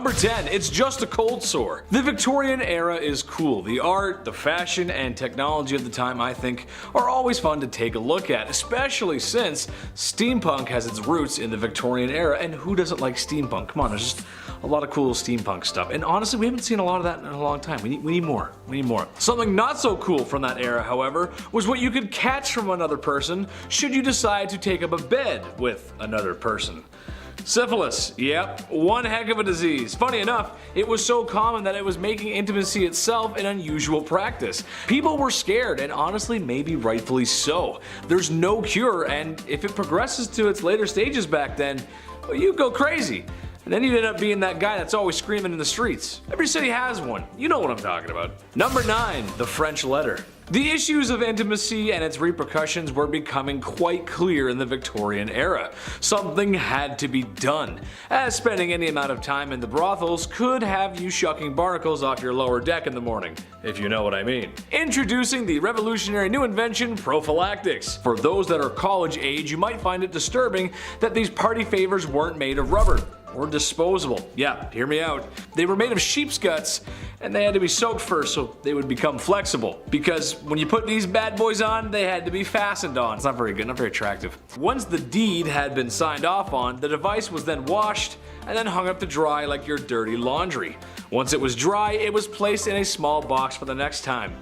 Number 10, it's just a cold sore. The Victorian era is cool. The art, the fashion, and technology of the time, I think, are always fun to take a look at, especially since steampunk has its roots in the Victorian era, and who doesn't like steampunk? Come on, there's just a lot of cool steampunk stuff, and honestly, we haven't seen a lot of that in a long time. We need more. We need more. Something not so cool from that era, however, was what you could catch from another person should you decide to take up a bed with another person. Syphilis, yep, one heck of a disease. Funny enough, it was so common that it was making intimacy itself an unusual practice. People were scared, and honestly, maybe rightfully so. There's no cure, and if it progresses to its later stages back then, well, you go crazy. And then you'd end up being that guy that's always screaming in the streets. Every city has one. You know what I'm talking about. Number 9, the French letter. The issues of intimacy and its repercussions were becoming quite clear in the Victorian era. Something had to be done, as spending any amount of time in the brothels could have you shucking barnacles off your lower deck in the morning, if you know what I mean. Introducing the revolutionary new invention, prophylactics. For those that are college age, you might find it disturbing that these party favors weren't made of rubber or disposable. Yeah, hear me out. They were made of sheep's guts, and they had to be soaked first so they would become flexible. Because when you put these bad boys on, they had to be fastened on. It's not very good, not very attractive. Once the deed had been signed off on, the device was then washed and then hung up to dry like your dirty laundry. Once it was dry, it was placed in a small box for the next time.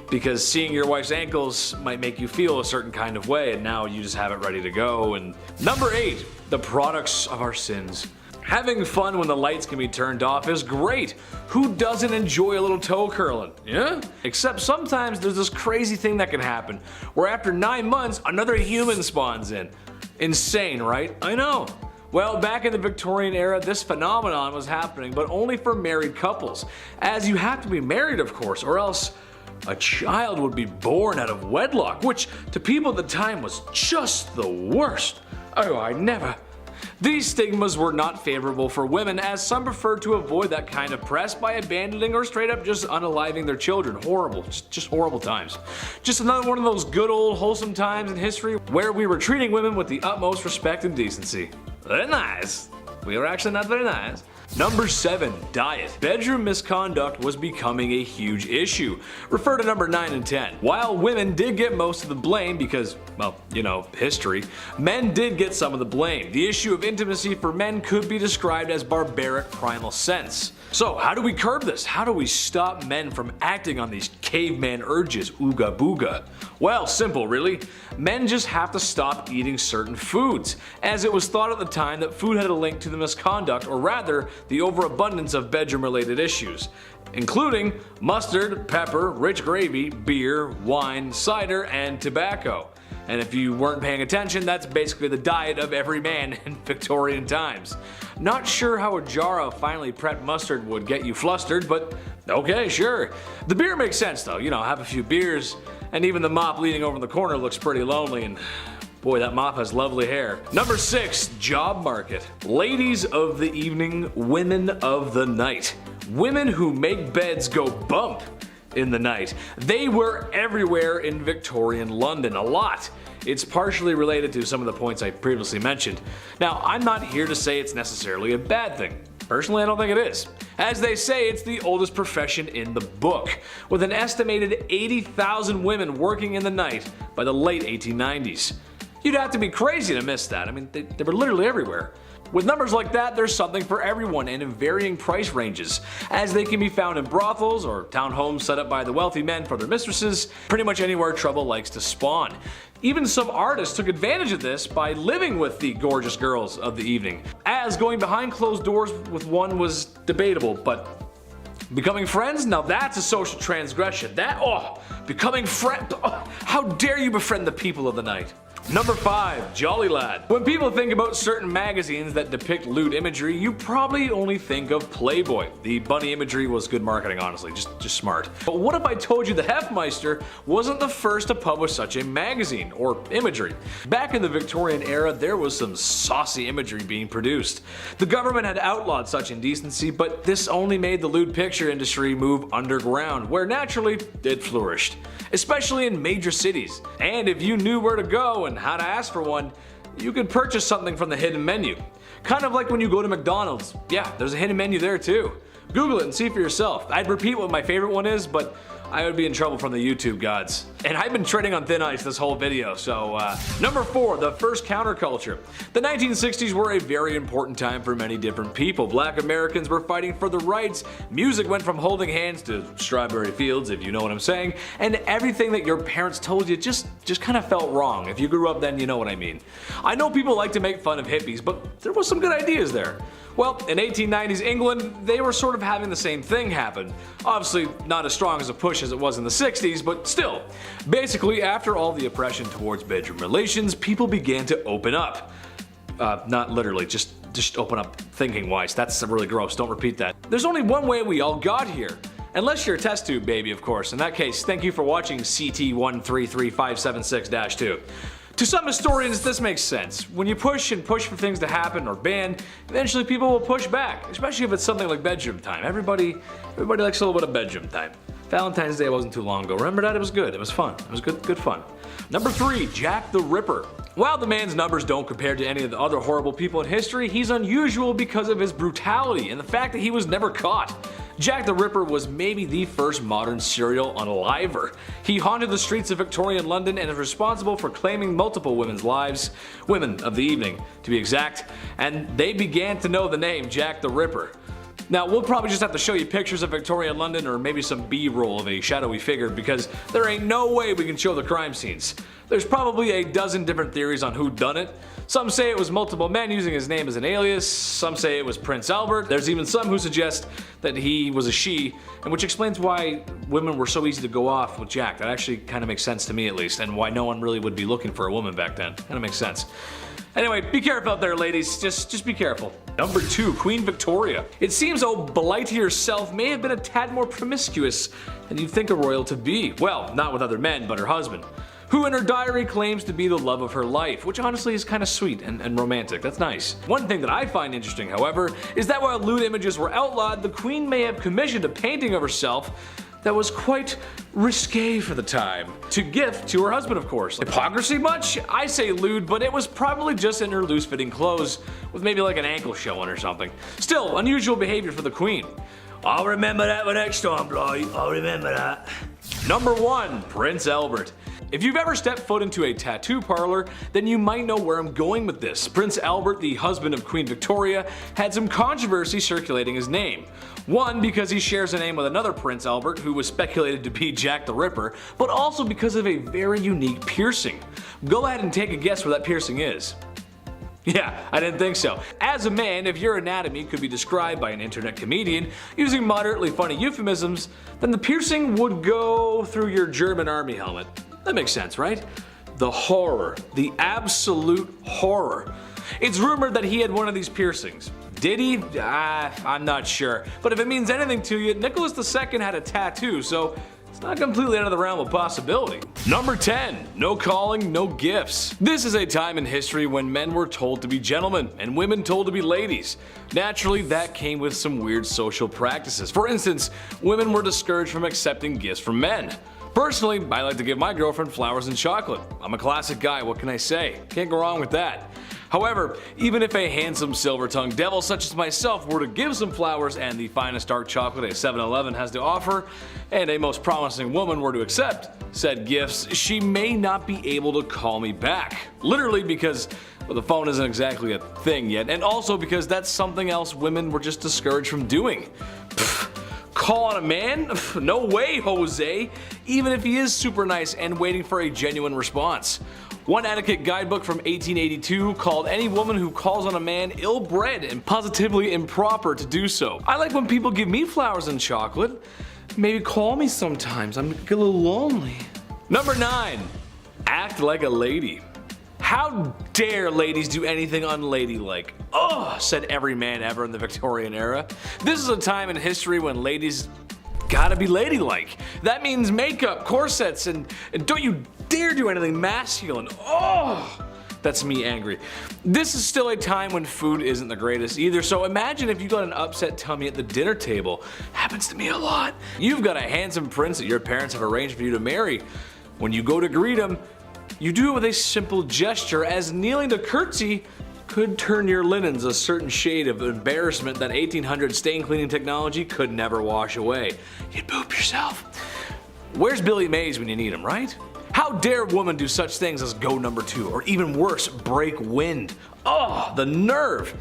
Because seeing your wife's ankles might make you feel a certain kind of way, and now you just have it ready to go. And number 8, the products of our sins. Having fun when the lights can be turned off is great. Who doesn't enjoy a little toe curling? Yeah? Except sometimes there's this crazy thing that can happen, where after 9 months, another human spawns in. Insane, right? I know. Well, back in the Victorian era, this phenomenon was happening, but only for married couples. As you have to be married, of course, or else a child would be born out of wedlock, which to people at the time was just the worst. Oh, I never. These stigmas were not favorable for women, as some preferred to avoid that kind of press by abandoning or straight up just unaliving their children. Horrible, just horrible times. Just another one of those good old wholesome times in history where we were treating women with the utmost respect and decency. Very nice. We were actually not very nice. Number 7, diet. Bedroom misconduct was becoming a huge issue. Refer to number 9 and 10. While women did get most of the blame because, well, you know, history, men did get some of the blame. The issue of intimacy for men could be described as barbaric primal sense. So how do we curb this? How do we stop men from acting on these caveman urges, ooga booga? Well, simple really. Men just have to stop eating certain foods, as it was thought at the time that food had a link to the misconduct, or rather, the overabundance of bedroom-related issues, including mustard, pepper, rich gravy, beer, wine, cider, and tobacco. And if you weren't paying attention, that's basically the diet of every man in Victorian times. Not sure how a jar of finely prepped mustard would get you flustered, but okay, sure. The beer makes sense though, you know, have a few beers, and even the mop leaning over in the corner looks pretty lonely, and boy, that mop has lovely hair. Number 6, job market. Ladies of the evening, women of the night. Women who make beds go bump in the night. They were everywhere in Victorian London, a lot. It's partially related to some of the points I previously mentioned. Now, I'm not here to say it's necessarily a bad thing. Personally, I don't think it is. As they say, it's the oldest profession in the book, with an estimated 80,000 women working in the night by the late 1890s. You'd have to be crazy to miss that. I mean, they were literally everywhere. With numbers like that, there's something for everyone and in varying price ranges, as they can be found in brothels or townhomes set up by the wealthy men for their mistresses, pretty much anywhere trouble likes to spawn. Even some artists took advantage of this by living with the gorgeous girls of the evening, as going behind closed doors with one was debatable, but becoming friends? Now that's a social transgression. Becoming friend, how dare you befriend the people of the night? Number 5, Jolly Lad. When people think about certain magazines that depict lewd imagery, you probably only think of Playboy. The bunny imagery was good marketing, honestly, just smart. But what if I told you the Hefmeister wasn't the first to publish such a magazine, or imagery? Back in the Victorian era, there was some saucy imagery being produced. The government had outlawed such indecency, but this only made the lewd picture industry move underground, where naturally it flourished, especially in major cities. And if you knew where to go and how to ask for one, you could purchase something from the hidden menu. Kind of like when you go to McDonald's. Yeah, there's a hidden menu there too. Google it and see for yourself. I'd repeat what my favorite one is, but I would be in trouble from the YouTube gods. And I've been treading on thin ice this whole video, so Number 4, the first counterculture. The 1960s were a very important time for many different people. Black Americans were fighting for the rights, music went from holding hands to strawberry fields, if you know what I'm saying, and everything that your parents told you just kind of felt wrong. If you grew up then, you know what I mean. I know people like to make fun of hippies, but there was some good ideas there. Well, in 1890s England, they were sort of having the same thing happen. Obviously not as strong as a push as it was in the 60s, but still. Basically, after all the oppression towards bedroom relations, people began to open up. Not literally, just open up thinking wise. That's really gross, don't repeat that. There's only one way we all got here. Unless you're a test tube baby, of course. In that case, thank you for watching CT133576-2. To some historians, this makes sense. When you push and push for things to happen or ban, eventually people will push back, especially if it's something like bedroom time. Everybody likes a little bit of bedroom time. Valentine's Day wasn't too long ago. Remember that? It was good. It was fun. It was good fun. Number 3, Jack the Ripper. While the man's numbers don't compare to any of the other horrible people in history, he's unusual because of his brutality and the fact that he was never caught. Jack the Ripper was maybe the first modern serial unaliver. He haunted the streets of Victorian London and is responsible for claiming multiple women's lives, women of the evening to be exact, and they began to know the name Jack the Ripper. Now, we'll probably just have to show you pictures of Victorian London or maybe some B-roll of a shadowy figure because there ain't no way we can show the crime scenes. There's probably a dozen different theories on who done it. Some say it was multiple men using his name as an alias, some say it was Prince Albert, there's even some who suggest that he was a she, and which explains why women were so easy to go off with Jack. That actually kind of makes sense to me at least, and why no one really would be looking for a woman back then. Kind of makes sense. Anyway, be careful out there ladies, just be careful. Number 2, Queen Victoria. It seems Blighty herself may have been a tad more promiscuous than you'd think a royal to be. Well, not with other men, but her husband, who in her diary claims to be the love of her life, which honestly is kind of sweet and romantic. That's nice. One thing that I find interesting, however, is that while lewd images were outlawed, the Queen may have commissioned a painting of herself that was quite risque for the time, to gift to her husband, of course. Hypocrisy much? I say lewd, but it was probably just in her loose-fitting clothes, with maybe like an ankle showing or something. Still, unusual behavior for the Queen. I'll remember that for next time, Blight. I'll remember that. Number 1, Prince Albert. If you've ever stepped foot into a tattoo parlor, then you might know where I'm going with this. Prince Albert, the husband of Queen Victoria, had some controversy circulating his name. One, because he shares a name with another Prince Albert who was speculated to be Jack the Ripper, but also because of a very unique piercing. Go ahead and take a guess where that piercing is. Yeah, I didn't think so. As a man, if your anatomy could be described by an internet comedian using moderately funny euphemisms, then the piercing would go through your German army helmet. That makes sense, right? The horror. The absolute horror. It's rumored that he had one of these piercings. Did he? I'm not sure. But if it means anything to you, Nicholas II had a tattoo, so it's not completely out of the realm of possibility. Number 10. No calling, no gifts. This is a time in history when men were told to be gentlemen and women told to be ladies. Naturally, that came with some weird social practices. For instance, women were discouraged from accepting gifts from men. Personally, I like to give my girlfriend flowers and chocolate. I'm a classic guy, what can I say? Can't go wrong with that. However, even if a handsome silver-tongued devil such as myself were to give some flowers and the finest dark chocolate a 7-Eleven has to offer, and a most promising woman were to accept said gifts, she may not be able to call me back. Literally because well, the phone isn't exactly a thing yet, and also because that's something else women were just discouraged from doing. Call on a man? No way, Jose. Even if he is super nice and waiting for a genuine response. One etiquette guidebook from 1882 called any woman who calls on a man ill-bred and positively improper to do so. I like when people give me flowers and chocolate. Maybe call me sometimes, I'm a little lonely. Number 9. Act like a lady. How dare ladies do anything unladylike? Ugh, said every man ever in the Victorian era. This is a time in history when ladies gotta be ladylike. That means makeup, corsets, and don't you dare do anything masculine. Oh, that's me angry. This is still a time when food isn't the greatest either, so imagine if you got an upset tummy at the dinner table. Happens to me a lot. You've got a handsome prince that your parents have arranged for you to marry. When you go to greet him, you do it with a simple gesture as kneeling to curtsy could turn your linens a certain shade of embarrassment that 1800 stain cleaning technology could never wash away. You'd poop yourself. Where's Billy Mays when you need him, right? How dare women do such things as go number 2, or even worse, break wind? Oh, the nerve!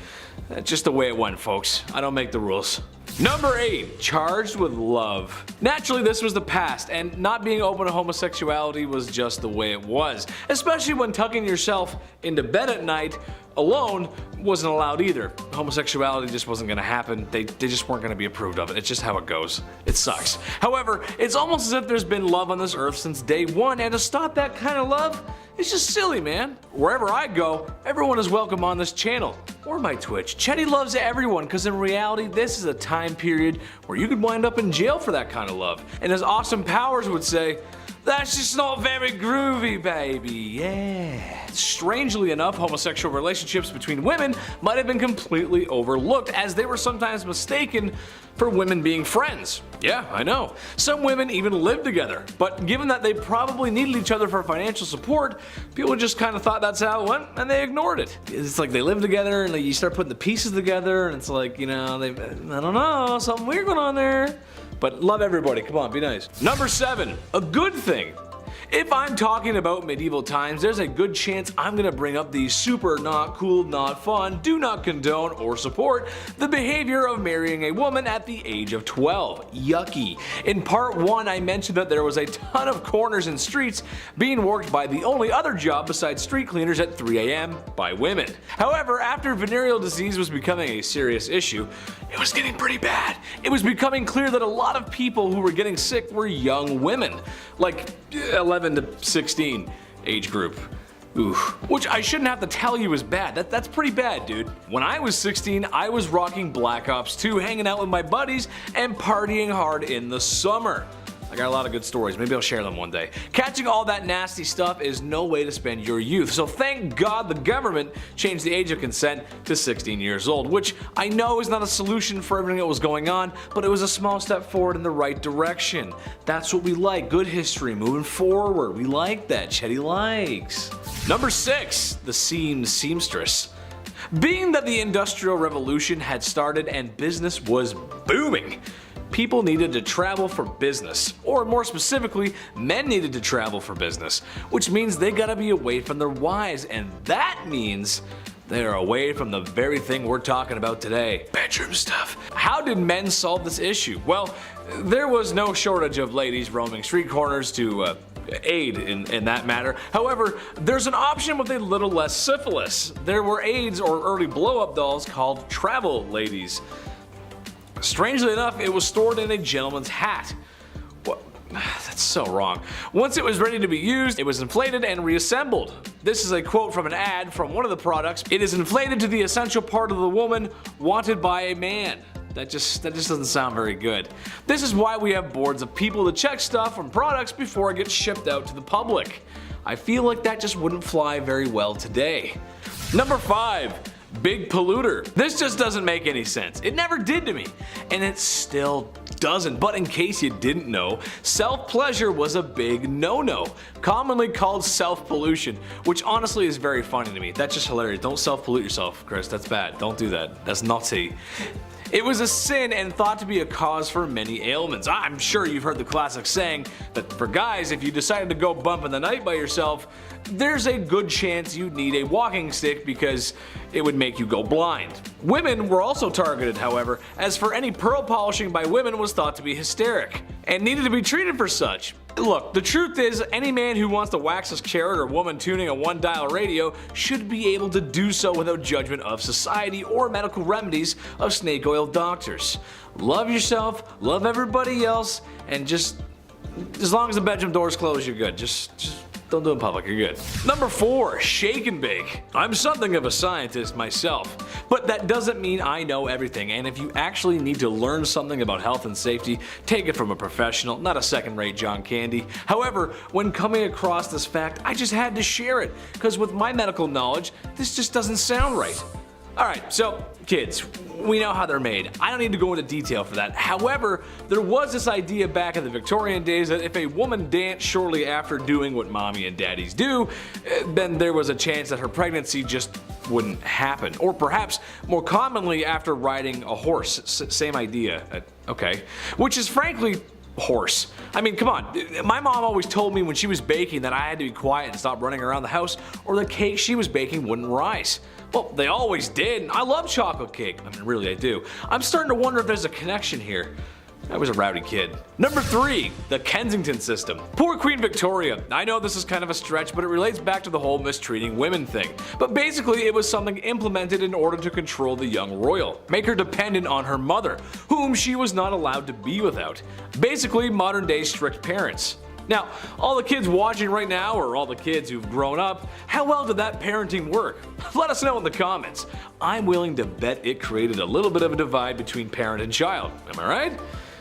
That's just the way it went, folks. I don't make the rules. Number 8. Charged with love. Naturally, this was the past, and not being open to homosexuality was just the way it was. Especially when tucking yourself into bed at night alone wasn't allowed either. Homosexuality just wasn't gonna happen. They just weren't gonna be approved of it. It's just how it goes. It sucks. However, it's almost as if there's been love on this earth since day one, and to stop that kind of love, it's just silly, man. Wherever I go, everyone is welcome on this channel, or my Twitch. Chetty loves everyone, because in reality, this is a time period where you could wind up in jail for that kind of love. And as Austin Powers would say, that's just not very groovy, baby, yeah. Strangely enough, homosexual relationships between women might have been completely overlooked, as they were sometimes mistaken for women being friends. Yeah, I know. Some women even lived together, but given that they probably needed each other for financial support, people just kind of thought that's how it went, and they ignored it. It's like they live together, and you start putting the pieces together, and it's like, you know, I don't know, something weird going on there. But love everybody, come on, be nice. Number 7, a good thing. If I'm talking about medieval times, there's a good chance I'm gonna bring up the super not cool, not fun, do not condone or support the behavior of marrying a woman at the age of 12. Yucky. In part 1, I mentioned that there was a ton of corners and streets being worked by the only other job besides street cleaners at 3 a.m. by women. However, after venereal disease was becoming a serious issue, it was getting pretty bad. It was becoming clear that a lot of people who were getting sick were young women, like 11 to 16 age group. Ooh. Which I shouldn't have to tell you is bad. That's pretty bad, dude. When I was 16, I was rocking Black Ops 2, hanging out with my buddies, and partying hard in the summer. I got a lot of good stories, maybe I'll share them one day. Catching all that nasty stuff is no way to spend your youth, so thank God the government changed the age of consent to 16 years old, which I know is not a solution for everything that was going on, but it was a small step forward in the right direction. That's what we like, good history, moving forward. We like that, Chetty likes. Number 6, the seamstress. Being that the Industrial Revolution had started and business was booming, people needed to travel for business, or more specifically, men needed to travel for business, which means they gotta be away from their wives, and that means they are away from the very thing we're talking about today, bedroom stuff. How did men solve this issue? Well, there was no shortage of ladies roaming street corners to aid in that matter. However, there's an option with a little less syphilis. There were aids or early blow-up dolls called travel ladies. Strangely enough, it was stored in a gentleman's hat. What? That's so wrong. Once it was ready to be used, it was inflated and reassembled. This is a quote from an ad from one of the products. It is inflated to the essential part of the woman wanted by a man. That just doesn't sound very good. This is why we have boards of people to check stuff from products before it gets shipped out to the public. I feel like that just wouldn't fly very well today. Number 5. Big polluter. This just doesn't make any sense. It never did to me, and it still doesn't. But in case you didn't know, self-pleasure was a big no-no, commonly called self-pollution, which honestly is very funny to me. That's just hilarious. Don't self-pollute yourself, Chris. That's bad. Don't do that. That's naughty. It was a sin and thought to be a cause for many ailments. I'm sure you've heard the classic saying that for guys, if you decided to go bump in the night by yourself, there's a good chance you'd need a walking stick because it would make you go blind. Women were also targeted, however, as for any pearl polishing by women was thought to be hysteric and needed to be treated for such. Look, the truth is, any man who wants to wax his carrot or woman tuning a one-dial radio should be able to do so without judgment of society or medical remedies of snake oil doctors. Love yourself, love everybody else, and just as long as the bedroom door's closed, you're good. Just don't do it in public, you're good. Number 4, shake and bake. I'm something of a scientist myself, but that doesn't mean I know everything, and if you actually need to learn something about health and safety, take it from a professional, not a second-rate John Candy. However, when coming across this fact, I just had to share it, because with my medical knowledge, this just doesn't sound right. Alright, so kids, we know how they're made. I don't need to go into detail for that. However, there was this idea back in the Victorian days that if a woman danced shortly after doing what mommy and daddies do, then there was a chance that her pregnancy just wouldn't happen. Or perhaps more commonly after riding a horse. Same idea. Okay. Which is frankly horse. I mean, come on. My mom always told me when she was baking that I had to be quiet and stop running around the house or the cake she was baking wouldn't rise. Well, they always did. I love chocolate cake. I mean, really, I do. I'm starting to wonder if there's a connection here. I was a rowdy kid. Number 3, the Kensington system. Poor Queen Victoria. I know this is kind of a stretch, but it relates back to the whole mistreating women thing. But basically, it was something implemented in order to control the young royal, make her dependent on her mother, whom she was not allowed to be without. Basically, modern day strict parents. Now, all the kids watching right now, or all the kids who've grown up, how well did that parenting work? Let us know in the comments. I'm willing to bet it created a little bit of a divide between parent and child. Am I right?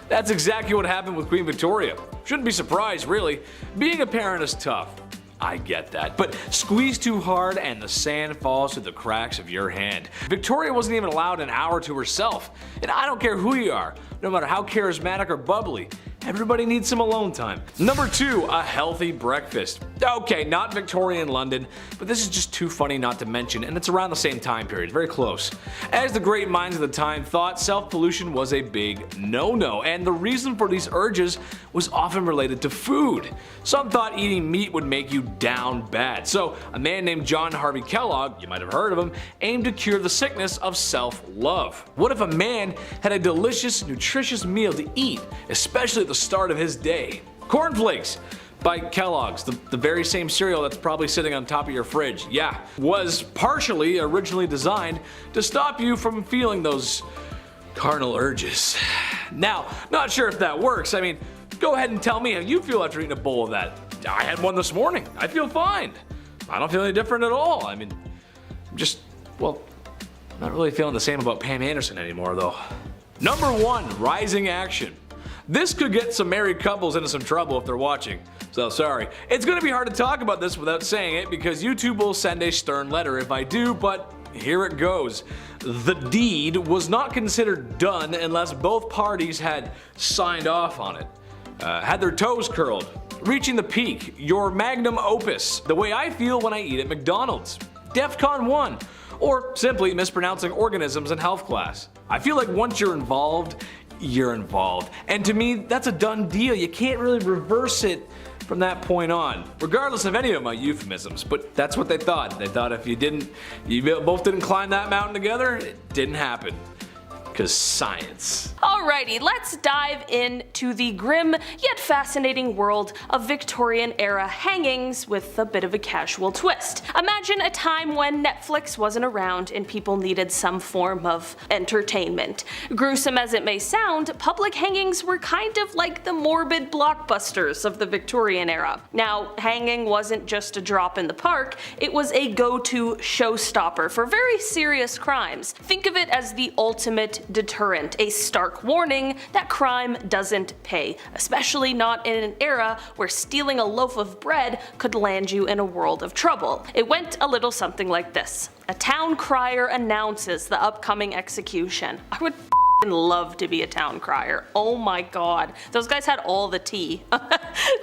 That's exactly what happened with Queen Victoria. Shouldn't be surprised, really. Being a parent is tough. I get that. But squeeze too hard and the sand falls through the cracks of your hand. Victoria wasn't even allowed an hour to herself. And I don't care who you are, no matter how charismatic or bubbly. Everybody needs some alone time. Number 2, a healthy breakfast. Okay, not Victorian London, but this is just too funny not to mention, and it's around the same time period, very close. As the great minds of the time thought, self-pollution was a big no-no, and the reason for these urges was often related to food. Some thought eating meat would make you down bad, so a man named John Harvey Kellogg, you might have heard of him, aimed to cure the sickness of self-love. What if a man had a delicious, nutritious meal to eat, especially at the start of his day? Cornflakes by Kellogg's, the very same cereal that's probably sitting on top of your fridge, yeah, was partially originally designed to stop you from feeling those carnal urges. Now, not sure if that works. I mean, go ahead and tell me how you feel after eating a bowl of that. I had one this morning. I feel fine. I don't feel any different at all. I mean, well, I'm not really feeling the same about Pam Anderson anymore though. Number 1, rising action. This could get some married couples into some trouble if they're watching, so sorry. It's gonna be hard to talk about this without saying it because YouTube will send a stern letter if I do, but here it goes. The deed was not considered done unless both parties had signed off on it, had their toes curled, reaching the peak, your magnum opus, the way I feel when I eat at McDonald's, DEFCON 1, or simply mispronouncing organisms in health class. I feel like once you're involved, you're involved. And to me, that's a done deal. You can't really reverse it from that point on, regardless of any of my euphemisms. But that's what they thought. They thought if you both didn't climb that mountain together, it didn't happen. Because science. Alrighty, let's dive into the grim yet fascinating world of Victorian era hangings with a bit of a casual twist. Imagine a time when Netflix wasn't around and people needed some form of entertainment. Gruesome as it may sound, public hangings were kind of like the morbid blockbusters of the Victorian era. Now, hanging wasn't just a drop in the park, it was a go-to showstopper for very serious crimes. Think of it as the ultimate deterrent, a stark warning that crime doesn't pay, especially not in an era where stealing a loaf of bread could land you in a world of trouble. It went a little something like this. A town crier announces the upcoming execution. I would love to be a town crier. Oh my god. Those guys had all the tea.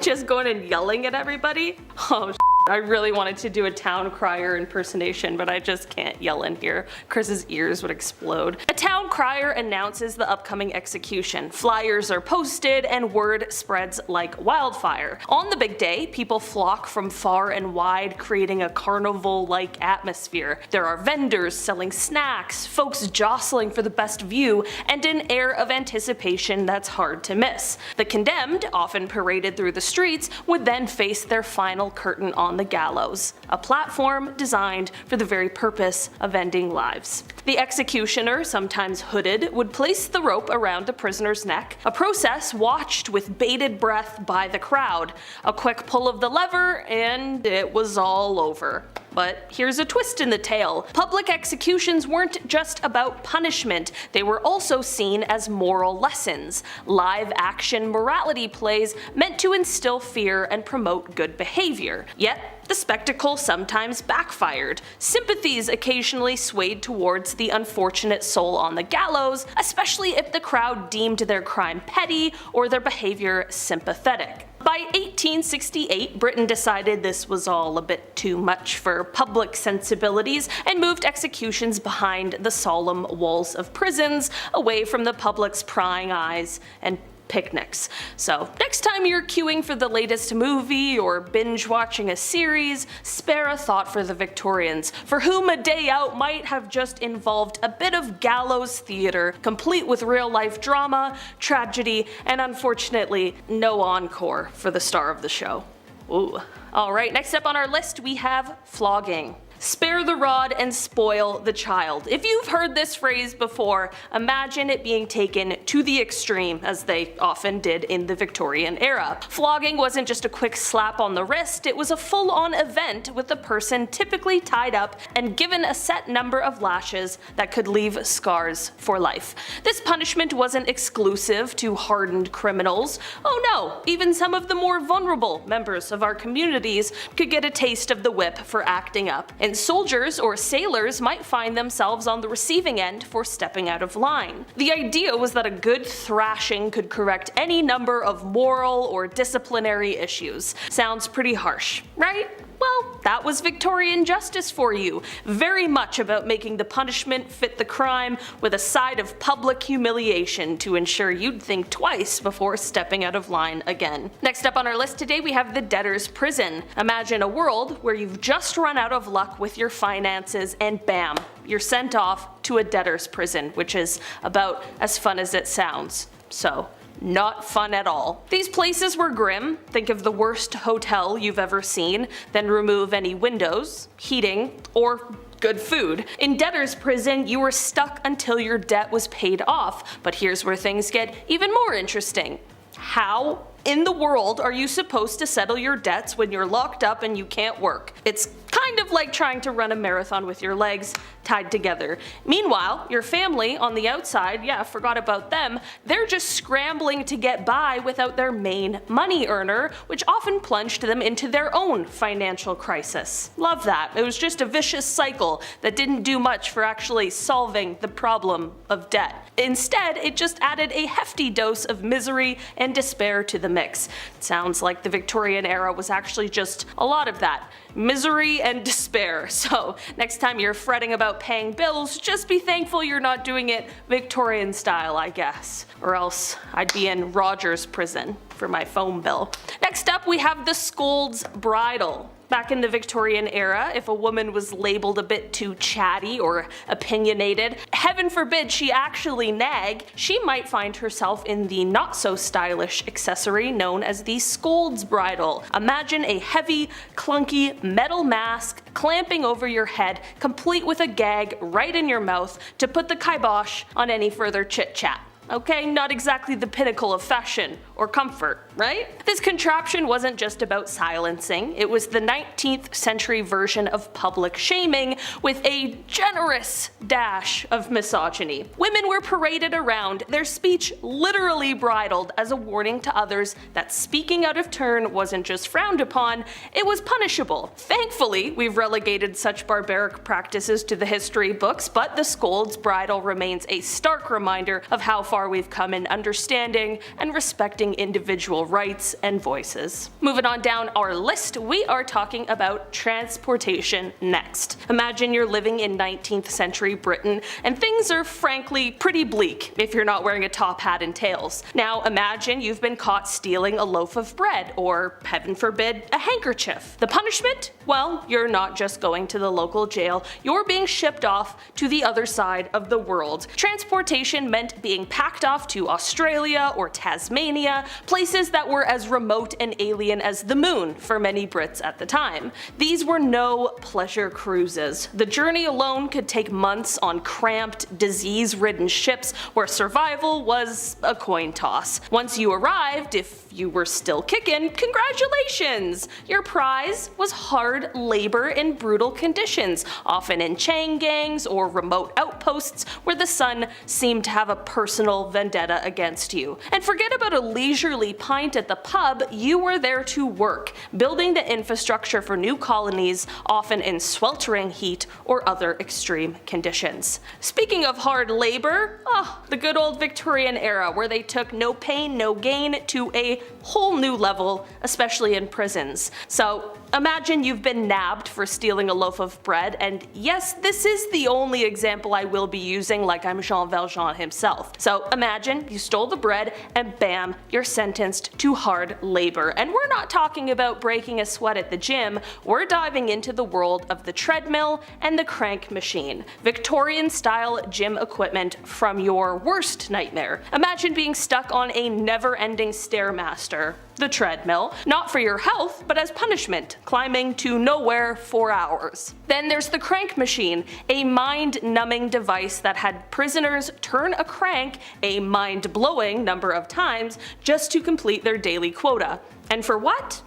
Just going and yelling at everybody. Oh I really wanted to do a town crier impersonation, but I just can't yell in here. Chris's ears would explode. A town crier announces the upcoming execution. Flyers are posted and word spreads like wildfire. On the big day, people flock from far and wide, creating a carnival-like atmosphere. There are vendors selling snacks, folks jostling for the best view, and an air of anticipation that's hard to miss. The condemned, often paraded through the streets, would then face their final curtain on the gallows, a platform designed for the very purpose of ending lives. The executioner, sometimes hooded, would place the rope around the prisoner's neck, a process watched with bated breath by the crowd. A quick pull of the lever and it was all over. But here's a twist in the tale. Public executions weren't just about punishment, they were also seen as moral lessons, live action morality plays meant to instill fear and promote good behavior. Yet, the spectacle sometimes backfired. Sympathies occasionally swayed towards the unfortunate soul on the gallows, especially if the crowd deemed their crime petty or their behavior sympathetic. By 1868, Britain decided this was all a bit too much for public sensibilities and moved executions behind the solemn walls of prisons, away from the public's prying eyes and picnics. So next time you're queuing for the latest movie or binge watching a series, spare a thought for the Victorians, for whom a day out might have just involved a bit of gallows theater, complete with real life drama, tragedy, and unfortunately no encore for the star of the show. Ooh. Alright, next up on our list we have flogging. Spare the rod and spoil the child. If you've heard this phrase before, imagine it being taken to the extreme, as they often did in the Victorian era. Flogging wasn't just a quick slap on the wrist, it was a full-on event with the person typically tied up and given a set number of lashes that could leave scars for life. This punishment wasn't exclusive to hardened criminals. Oh no, even some of the more vulnerable members of our communities could get a taste of the whip for acting up. And soldiers or sailors might find themselves on the receiving end for stepping out of line. The idea was that a good thrashing could correct any number of moral or disciplinary issues. Sounds pretty harsh, right? Well, that was Victorian justice for you. Very much about making the punishment fit the crime, with a side of public humiliation to ensure you'd think twice before stepping out of line again. Next up on our list today we have the Debtors Prison. Imagine a world where you've just run out of luck with your finances and bam, you're sent off to a debtor's prison, which is about as fun as it sounds. So, not fun at all. These places were grim. Think of the worst hotel you've ever seen, then remove any windows, heating, or good food. In debtor's prison, you were stuck until your debt was paid off, but here's where things get even more interesting. How in the world are you supposed to settle your debts when you're locked up and you can't work? It's kind of like trying to run a marathon with your legs tied together. Meanwhile, your family on the outside, yeah, forgot about them, they're just scrambling to get by without their main money earner, which often plunged them into their own financial crisis. Love that. It was just a vicious cycle that didn't do much for actually solving the problem of debt. Instead, it just added a hefty dose of misery and despair to the mix. It sounds like the Victorian era was actually just a lot of that. Misery and despair. So next time you're fretting about paying bills, just be thankful you're not doing it Victorian style, I guess. Or else I'd be in Rogers prison for my phone bill. Next up we have the Scorns Bridal. Back in the Victorian era, if a woman was labeled a bit too chatty or opinionated, heaven forbid she actually nag, she might find herself in the not so stylish accessory known as the Scorns Bridal. Imagine a heavy, clunky metal mask clamping over your head, complete with a gag right in your mouth to put the kibosh on any further chit-chat. Okay, not exactly the pinnacle of fashion or comfort, right? This contraption wasn't just about silencing, it was the 19th century version of public shaming with a generous dash of misogyny. Women were paraded around, their speech literally bridled as a warning to others that speaking out of turn wasn't just frowned upon, it was punishable. Thankfully, we've relegated such barbaric practices to the history books, but the Scorns Bridal remains a stark reminder of how far we've come in understanding and respecting individual rights and voices. Moving on down our list, we are talking about transportation next. Imagine you're living in 19th century Britain and things are frankly pretty bleak if you're not wearing a top hat and tails. Now imagine you've been caught stealing a loaf of bread or, heaven forbid, a handkerchief. The punishment? Well, you're not just going to the local jail, you're being shipped off to the other side of the world. Transportation meant being packed off to Australia or Tasmania, places that were as remote and alien as the moon for many Brits at the time. These were no pleasure cruises. The journey alone could take months on cramped, disease-ridden ships where survival was a coin toss. Once you arrived, if you were still kicking, congratulations! Your prize was hard labor in brutal conditions, often in chain gangs or remote outposts where the sun seemed to have a personal vendetta against you. And forget about a leisurely pint at the pub, you were there to work, building the infrastructure for new colonies, often in sweltering heat or other extreme conditions. Speaking of hard labor, the good old Victorian era where they took no pain, no gain to a whole new level, especially in prisons. So imagine you've been nabbed for stealing a loaf of bread, and yes, this is the only example I will be using, like I'm Jean Valjean himself. So imagine you stole the bread and bam, you're sentenced to hard labor. And we're not talking about breaking a sweat at the gym, we're diving into the world of the treadmill and the crank machine. Victorian style gym equipment from your worst nightmare. Imagine being stuck on a never-ending stairmaster, the treadmill, not for your health, but as punishment, climbing to nowhere for hours. Then there's the crank machine, a mind-numbing device that had prisoners turn a crank a mind-blowing number of times just to complete their daily quota. And for what?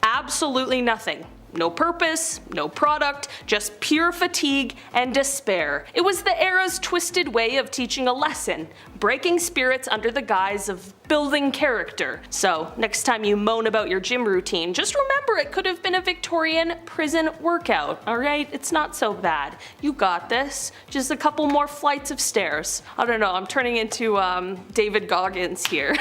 Absolutely nothing. No purpose, no product, just pure fatigue and despair. It was the era's twisted way of teaching a lesson, breaking spirits under the guise of building character. So next time you moan about your gym routine, just remember it could have been a Victorian prison workout, alright? It's not so bad. You got this. Just a couple more flights of stairs. I don't know, I'm turning into David Goggins here.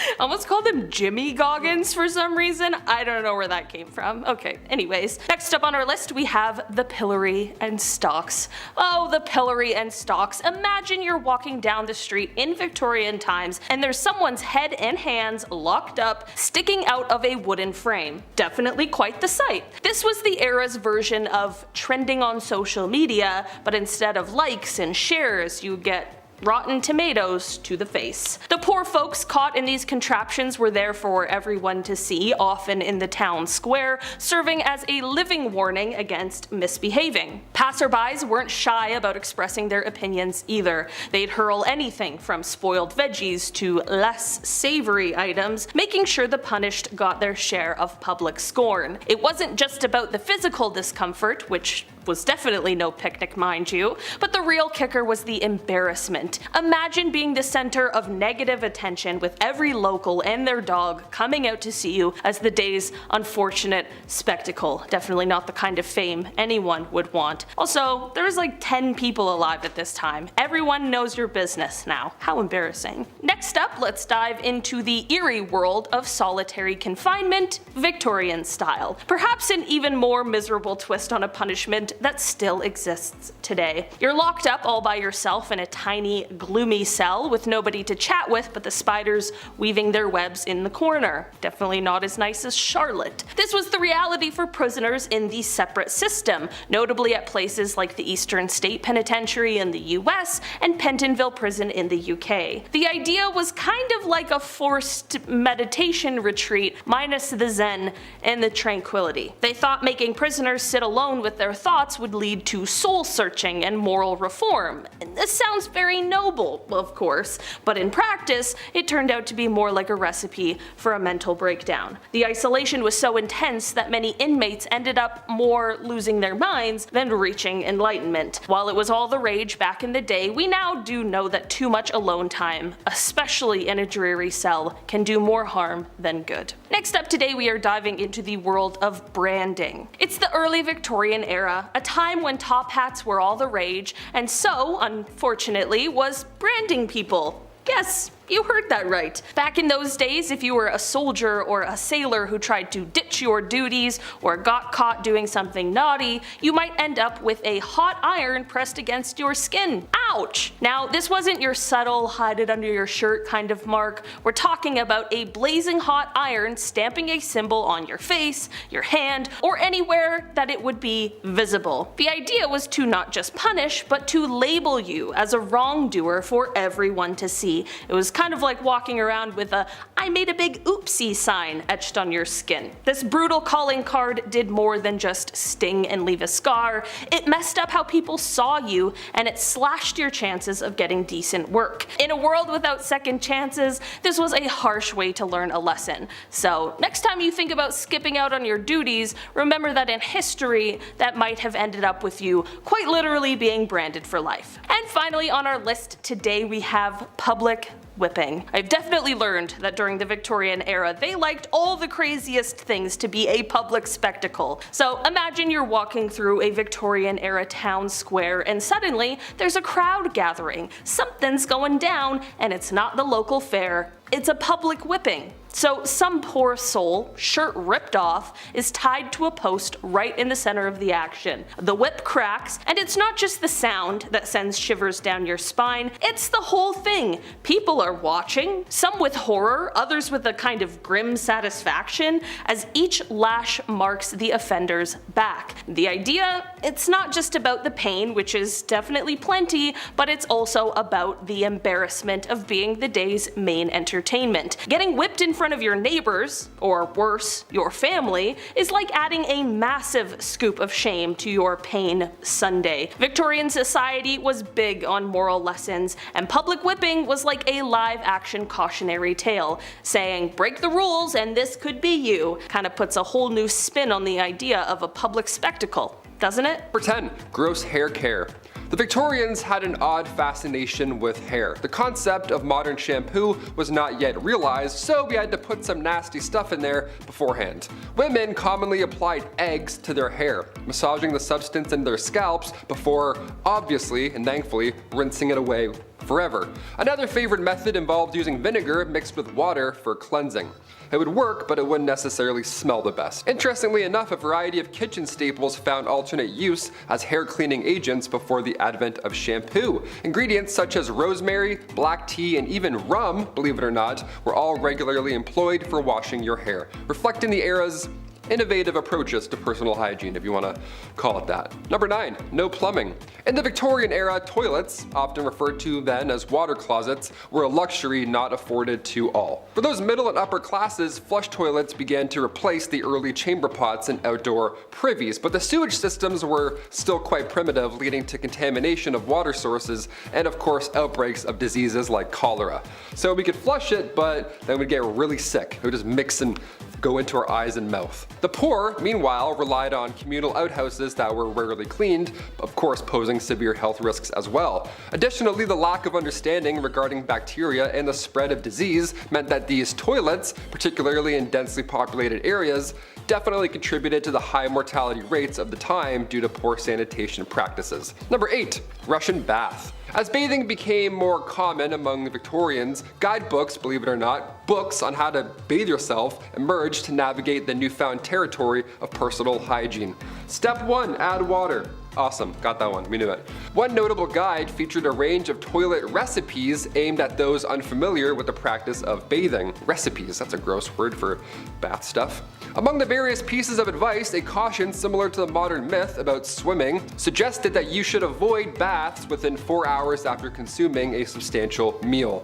I almost called him Jimmy Goggins for some reason. I don't know where that came from. Okay, anyways. Next up on our list we have the pillory and stocks. Oh, the pillory and stocks. Imagine you're walking down the street in Victorian times and there's someone's head and hands locked up, sticking out of a wooden frame. Definitely quite the sight. This was the era's version of trending on social media, but instead of likes and shares, you get rotten tomatoes to the face. The poor folks caught in these contraptions were there for everyone to see, often in the town square, serving as a living warning against misbehaving. Passerbys weren't shy about expressing their opinions either. They'd hurl anything from spoiled veggies to less savory items, making sure the punished got their share of public scorn. It wasn't just about the physical discomfort, which was definitely no picnic, mind you, but the real kicker was the embarrassment. Imagine being the center of negative attention with every local and their dog coming out to see you as the day's unfortunate spectacle. Definitely not the kind of fame anyone would want. Also, there was like 10 people alive at this time. Everyone knows your business now. How embarrassing. Next up, let's dive into the eerie world of solitary confinement, Victorian style. Perhaps an even more miserable twist on a punishment that still exists today. You're locked up all by yourself in a tiny, gloomy cell with nobody to chat with but the spiders weaving their webs in the corner. Definitely not as nice as Charlotte. This was the reality for prisoners in the separate system, notably at places like the Eastern State Penitentiary in the US and Pentonville Prison in the UK. The idea was kind of like a forced meditation retreat minus the zen and the tranquility. They thought making prisoners sit alone with their thoughts would lead to soul searching and moral reform. And this sounds very noble, of course, but in practice, it turned out to be more like a recipe for a mental breakdown. The isolation was so intense that many inmates ended up more losing their minds than reaching enlightenment. While it was all the rage back in the day, we now do know that too much alone time, especially in a dreary cell, can do more harm than good. Next up today, we are diving into the world of branding. It's the early Victorian era, a time when top hats were all the rage, and so, unfortunately, was branding people. Yes, you heard that right. Back in those days, if you were a soldier or a sailor who tried to ditch your duties or got caught doing something naughty, you might end up with a hot iron pressed against your skin. Ouch! Now, this wasn't your subtle, hide it under your shirt kind of mark. We're talking about a blazing hot iron stamping a symbol on your face, your hand, or anywhere that it would be visible. The idea was to not just punish, but to label you as a wrongdoer for everyone to see. It was kind of like walking around with a "I made a big oopsie" sign etched on your skin. This brutal calling card did more than just sting and leave a scar. It messed up how people saw you, and it slashed your chances of getting decent work. In a world without second chances, this was a harsh way to learn a lesson. So next time you think about skipping out on your duties, remember that in history, that might have ended up with you quite literally being branded for life. And finally on our list today we have public whipping. I've definitely learned that during the Victorian era they liked all the craziest things to be a public spectacle. So imagine you're walking through a Victorian era town square and suddenly there's a crowd gathering. Something's going down and it's not the local fair. It's a public whipping. So some poor soul, shirt ripped off, is tied to a post right in the center of the action. The whip cracks, and it's not just the sound that sends shivers down your spine, it's the whole thing. People are watching, some with horror, others with a kind of grim satisfaction, as each lash marks the offender's back. The idea, it's not just about the pain, which is definitely plenty, but it's also about the embarrassment of being the day's main entertainment. Getting whipped in front of your neighbors, or worse, your family, is like adding a massive scoop of shame to your pain Sunday. Victorian society was big on moral lessons, and public whipping was like a live-action cautionary tale, saying break the rules and this could be you. Kinda puts a whole new spin on the idea of a public spectacle, doesn't it? Number 10. Gross hair care. The Victorians had an odd fascination with hair. The concept of modern shampoo was not yet realized, so we had to put some nasty stuff in there beforehand. Women commonly applied eggs to their hair, massaging the substance in their scalps before, obviously and thankfully, rinsing it away forever. Another favorite method involved using vinegar mixed with water for cleansing. It would work, but it wouldn't necessarily smell the best. Interestingly enough, a variety of kitchen staples found alternate use as hair cleaning agents before the advent of shampoo. Ingredients such as rosemary, black tea, and even rum, believe it or not, were all regularly employed for washing your hair, reflecting the era's innovative approaches to personal hygiene, if you want to call it that. Number 9. No plumbing. In the Victorian era, toilets, often referred to then as water closets, were a luxury not afforded to all. For those middle and upper classes, flush toilets began to replace the early chamber pots and outdoor privies, but the sewage systems were still quite primitive, leading to contamination of water sources and of course outbreaks of diseases like cholera. So we could flush it, but then we'd get really sick. It would just mix and go into our eyes and mouth. The poor, meanwhile, relied on communal outhouses that were rarely cleaned, of course posing severe health risks as well. Additionally, the lack of understanding regarding bacteria and the spread of disease meant that these toilets, particularly in densely populated areas, definitely contributed to the high mortality rates of the time due to poor sanitation practices. Number 8. Russian bath. As bathing became more common among the Victorians, guidebooks, believe it or not, books on how to bathe yourself emerged to navigate the newfound territory of personal hygiene. Step 1. Add water. Awesome, got that one, we knew it. One notable guide featured a range of toilet recipes aimed at those unfamiliar with the practice of bathing. Recipes, that's a gross word for bath stuff. Among the various pieces of advice, a caution similar to the modern myth about swimming suggested that you should avoid baths within 4 hours after consuming a substantial meal.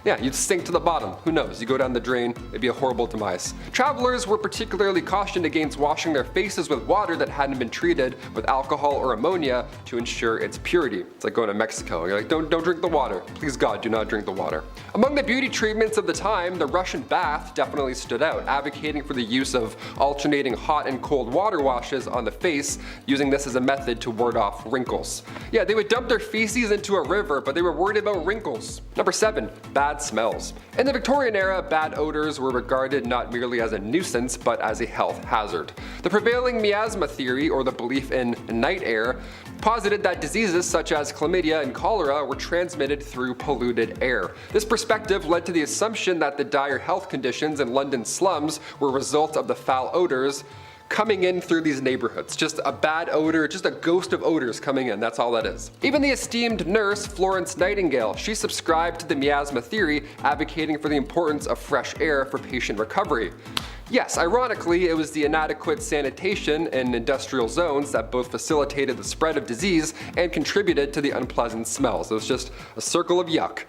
Yeah, you'd sink to the bottom. Who knows? You go down the drain, it'd be a horrible demise. Travelers were particularly cautioned against washing their faces with water that hadn't been treated with alcohol or ammonia to ensure its purity. It's like going to Mexico. You're like, don't drink the water. Please God, do not drink the water. Among the beauty treatments of the time, the Russian bath definitely stood out, advocating for the use of alternating hot and cold water washes on the face, using this as a method to ward off wrinkles. Yeah, they would dump their feces into a river, but they were worried about wrinkles. Number 7. Bad smells. In the Victorian era, bad odors were regarded not merely as a nuisance, but as a health hazard. The prevailing miasma theory, or the belief in night air, posited that diseases such as chlamydia and cholera were transmitted through polluted air. This perspective led to the assumption that the dire health conditions in London slums were a result of the foul odors coming in through these neighborhoods. Just a bad odor, just a ghost of odors coming in, that's all that is. Even the esteemed nurse Florence Nightingale, she subscribed to the miasma theory, advocating for the importance of fresh air for patient recovery. Yes, ironically, it was the inadequate sanitation in industrial zones that both facilitated the spread of disease and contributed to the unpleasant smells. It was just a circle of yuck.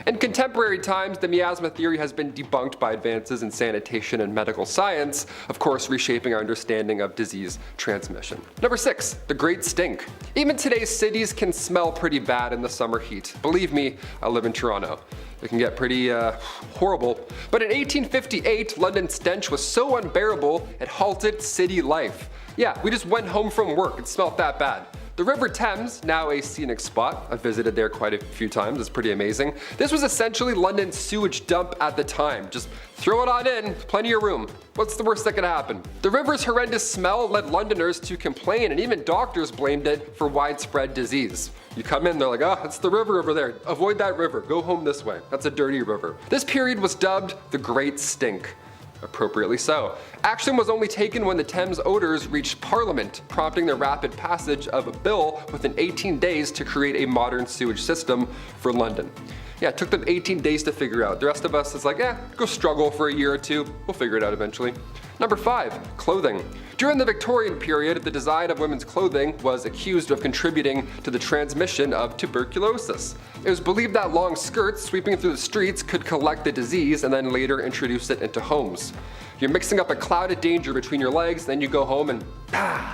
In contemporary times, the miasma theory has been debunked by advances in sanitation and medical science, of course reshaping our understanding of disease transmission. Number 6. The Great Stink. Even today's cities can smell pretty bad in the summer heat. Believe me, I live in Toronto. It can get pretty horrible. But in 1858, London's stench was so unbearable it halted city life. Yeah, we just went home from work, it smelled that bad. The River Thames, now a scenic spot. I've visited there quite a few times, it's pretty amazing. This was essentially London's sewage dump at the time. Just throw it on in, plenty of room. What's the worst that could happen? The river's horrendous smell led Londoners to complain, and even doctors blamed it for widespread disease. You come in, they're like, oh, it's the river over there. Avoid that river. Go home this way. That's a dirty river. This period was dubbed the Great Stink. Appropriately so. Action was only taken when the Thames odors reached Parliament, prompting the rapid passage of a bill within 18 days to create a modern sewage system for London. Yeah, it took them 18 days to figure out. The rest of us is like, go struggle for a year or two. We'll figure it out eventually. Number 5, clothing. During the Victorian period, the design of women's clothing was accused of contributing to the transmission of tuberculosis. It was believed that long skirts sweeping through the streets could collect the disease and then later introduce it into homes. You're mixing up a cloud of danger between your legs, then you go home and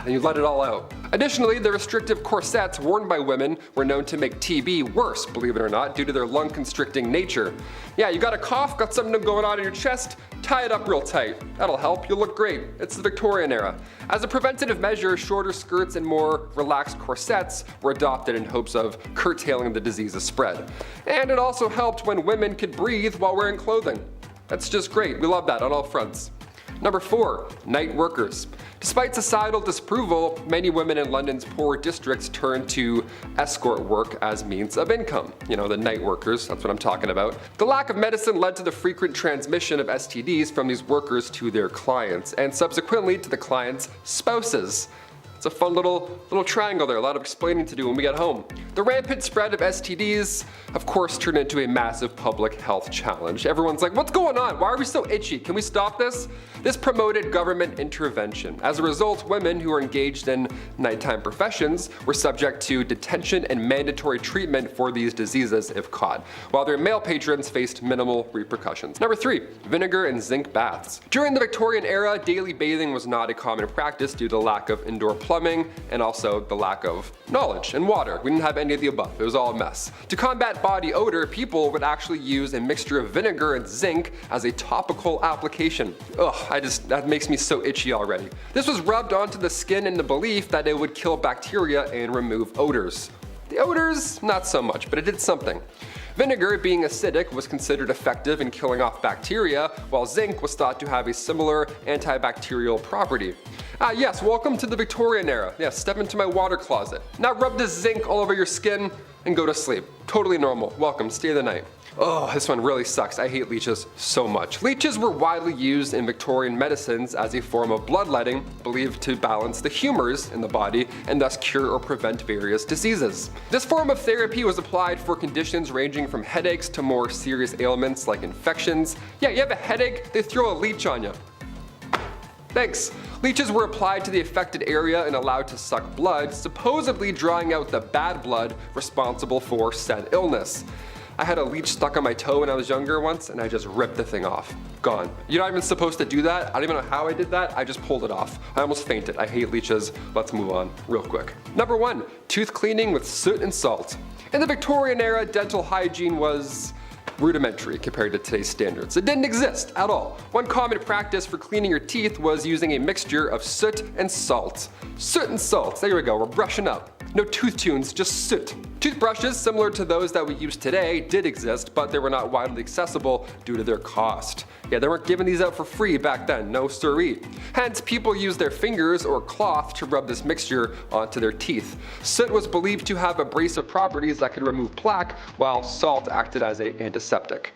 you let it all out. Additionally, the restrictive corsets worn by women were known to make TB worse, believe it or not, due to their lung constricting nature. Yeah, you got a cough, got something going on in your chest, tie it up real tight. That'll help, you'll look great. It's the Victorian era. As a preventative measure, shorter skirts and more relaxed corsets were adopted in hopes of curtailing the disease's spread. And it also helped when women could breathe while wearing clothing. That's just great, we love that on all fronts. Number 4, night workers. Despite societal disapproval, many women in London's poor districts turned to escort work as means of income. You know, the night workers, that's what I'm talking about. The lack of medicine led to the frequent transmission of STDs from these workers to their clients, and subsequently to the clients' spouses. It's a fun little triangle there, a lot of explaining to do when we get home. The rampant spread of STDs, of course, turned into a massive public health challenge. Everyone's like, what's going on? Why are we so itchy? Can we stop this? This promoted government intervention. As a result, women who were engaged in nighttime professions were subject to detention and mandatory treatment for these diseases if caught, while their male patrons faced minimal repercussions. Number 3, vinegar and zinc baths. During the Victorian era, daily bathing was not a common practice due to the lack of indoor plumbing and also the lack of knowledge and water. We didn't have any of the above. It was all a mess. To combat body odor, people would actually use a mixture of vinegar and zinc as a topical application. That makes me so itchy already. This was rubbed onto the skin in the belief that it would kill bacteria and remove odors. The odors, not so much, but it did something. Vinegar, being acidic, was considered effective in killing off bacteria, while zinc was thought to have a similar antibacterial property. Yes, welcome to the Victorian era. Yes, step into my water closet. Now rub this zinc all over your skin and go to sleep. Totally normal. Welcome, stay the night. Oh, this one really sucks. I hate leeches so much. Leeches were widely used in Victorian medicines as a form of bloodletting, believed to balance the humors in the body and thus cure or prevent various diseases. This form of therapy was applied for conditions ranging from headaches to more serious ailments like infections. Yeah, you have a headache, they throw a leech on you. Thanks. Leeches were applied to the affected area and allowed to suck blood, supposedly drawing out the bad blood responsible for said illness. I had a leech stuck on my toe when I was younger once, and I just ripped the thing off. Gone. You're not even supposed to do that. I don't even know how I did that. I just pulled it off. I almost fainted. I hate leeches. Let's move on real quick. Number 1, tooth cleaning with soot and salt. In the Victorian era, dental hygiene was rudimentary compared to today's standards. It didn't exist at all. One common practice for cleaning your teeth was using a mixture of soot and salt. Soot and salt, there we go, we're brushing up. No tooth tunes, just soot. Toothbrushes, similar to those that we use today, did exist, but they were not widely accessible due to their cost. Yeah, they weren't giving these out for free back then, no siree. Hence, people used their fingers or cloth to rub this mixture onto their teeth. Soot was believed to have abrasive properties that could remove plaque, while salt acted as an antiseptic.